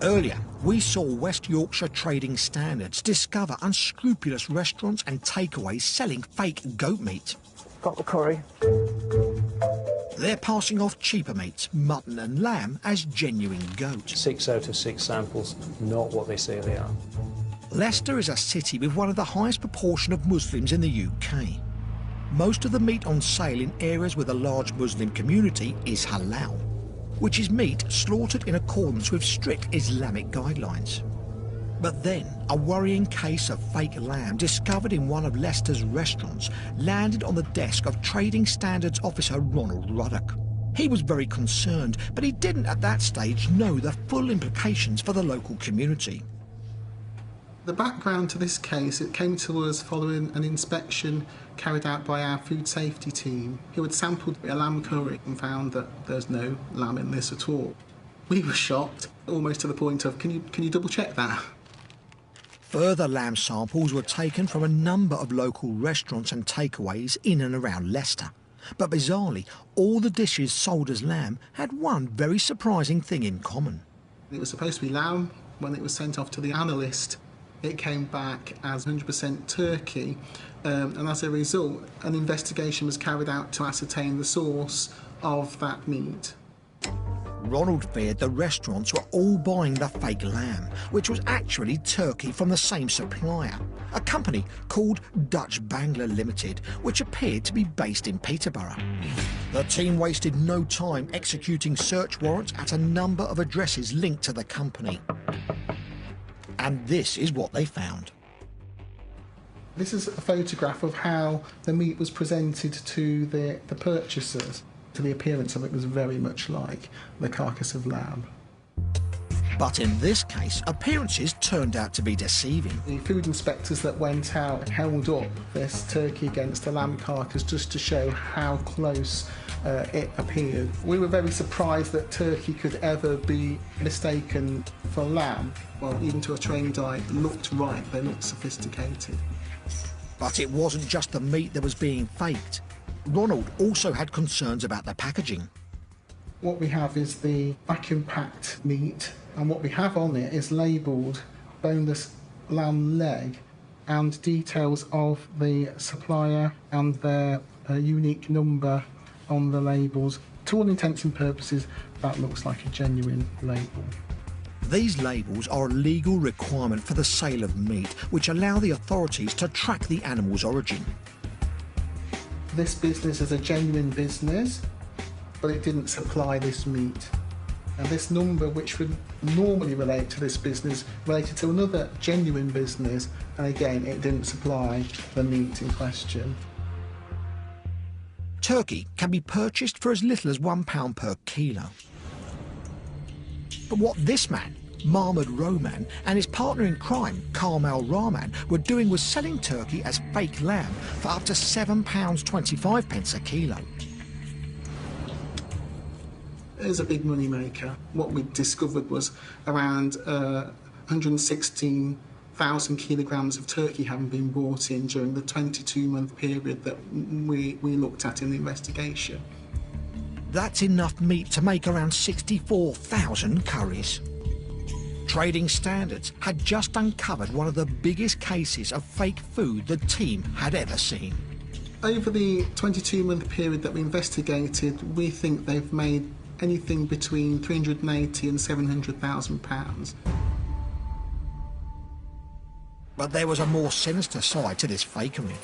Earlier, we saw West Yorkshire Trading Standards discover unscrupulous restaurants and takeaways selling fake goat meat. Got the curry. They're passing off cheaper meats, mutton and lamb, as genuine goat. 6 out of 6 samples, not what they say they are. Leicester is a city with one of the highest proportion of Muslims in the UK. Most of the meat on sale in areas with a large Muslim community is halal, which is meat slaughtered in accordance with strict Islamic guidelines. But then, a worrying case of fake lamb discovered in one of Leicester's restaurants landed on the desk of Trading Standards officer Ronald Ruddock. He was very concerned, but he didn't at that stage know the full implications for the local community. The background to this case, it came to us following an inspection carried out by our food safety team, who had sampled a lamb curry and found that there's no lamb in this at all. We were shocked, almost to the point of, can you double check that? Further lamb samples were taken from a number of local restaurants and takeaways in and around Leicester. But bizarrely, all the dishes sold as lamb had one very surprising thing in common. It was supposed to be lamb. When it was sent off to the analyst, it came back as 100% turkey, and as a result, an investigation was carried out to ascertain the source of that meat. Ronald feared the restaurants were all buying the fake lamb, which was actually turkey from the same supplier, a company called Dutch Bangler Limited, which appeared to be based in Peterborough. The team wasted no time executing search warrants at a number of addresses linked to the company. And this is what they found. This is a photograph of how the meat was presented to the purchasers. To the appearance of it was very much like the carcass of lamb. But in this case, appearances turned out to be deceiving. The food inspectors that went out held up this turkey against a lamb carcass just to show how close it appeared. We were very surprised that turkey could ever be mistaken for lamb. Well, even to a trained eye, it looked right, they looked sophisticated. But it wasn't just the meat that was being faked. Ronald also had concerns about the packaging. What we have is the vacuum-packed meat, and what we have on it is labelled boneless lamb leg and details of the supplier and their unique number on the labels. To all intents and purposes, that looks like a genuine label. These labels are a legal requirement for the sale of meat, which allow the authorities to track the animal's origin. This business is a genuine business, but it didn't supply this meat. And this number, which would normally relate to this business, related to another genuine business, and again, it didn't supply the meat in question. Turkey can be purchased for as little as £1 per kilo. But what this man, Mahmoud Roman, and his partner in crime, Karmal Rahman, were doing was selling turkey as fake lamb for up to £7.25 a kilo. It is a big money maker. What we discovered was around 116,000 kilograms of turkey having been brought in during the 22-month period that we looked at in the investigation. That's enough meat to make around 64,000 curries. Trading Standards had just uncovered one of the biggest cases of fake food the team had ever seen. Over the 22-month period that we investigated, we think they've made anything between £380,000 and £700,000. But there was a more sinister side to this fakery.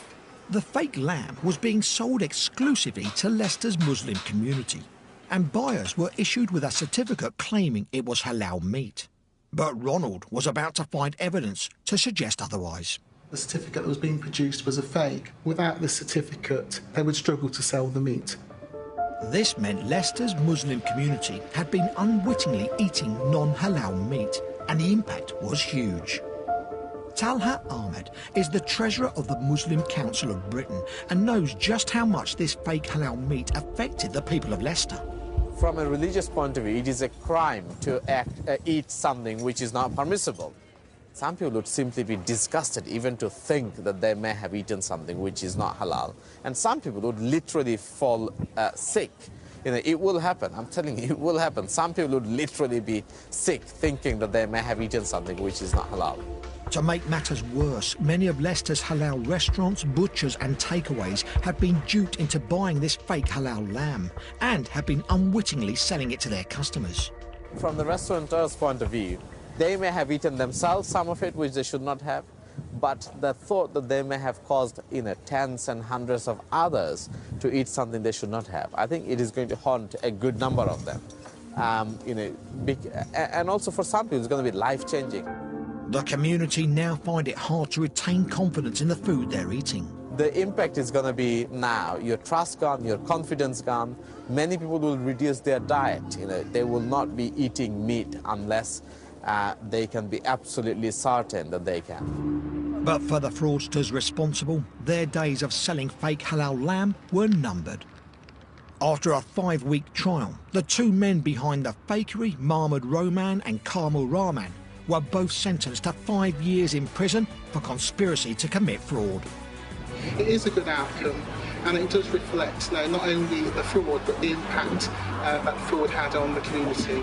The fake lamb was being sold exclusively to Leicester's Muslim community, and buyers were issued with a certificate claiming it was halal meat. But Ronald was about to find evidence to suggest otherwise. The certificate that was being produced was a fake. Without the certificate, they would struggle to sell the meat. This meant Leicester's Muslim community had been unwittingly eating non-halal meat, and the impact was huge. Talha Ahmed is the treasurer of the Muslim Council of Britain and knows just how much this fake halal meat affected the people of Leicester. From a religious point of view, it is a crime to eat something which is not permissible. Some people would simply be disgusted even to think that they may have eaten something which is not halal. And some people would literally fall sick it will happen. I'm telling you, it will happen. Some people would literally be sick thinking that they may have eaten something which is not halal. To make matters worse, many of Leicester's halal restaurants, butchers and takeaways have been duped into buying this fake halal lamb and have been unwittingly selling it to their customers. From the restaurateur's point of view, they may have eaten themselves some of it which they should not have, but the thought that they may have caused tens and hundreds of others to eat something they should not have, I think it is going to haunt a good number of them. And also for some people it's going to be life-changing. The community now find it hard to retain confidence in the food they're eating. The impact is going to be now your trust gone, your confidence gone. Many people will reduce their diet. They will not be eating meat unless they can be absolutely certain that they can. But for the fraudsters responsible, their days of selling fake halal lamb were numbered. After a 5-week trial, the two men behind the fakery, Mahmoud Roman and Kamil Rahman, were both sentenced to 5 years in prison for conspiracy to commit fraud. It is a good outcome, and it does reflect not only the fraud but the impact that fraud had on the community.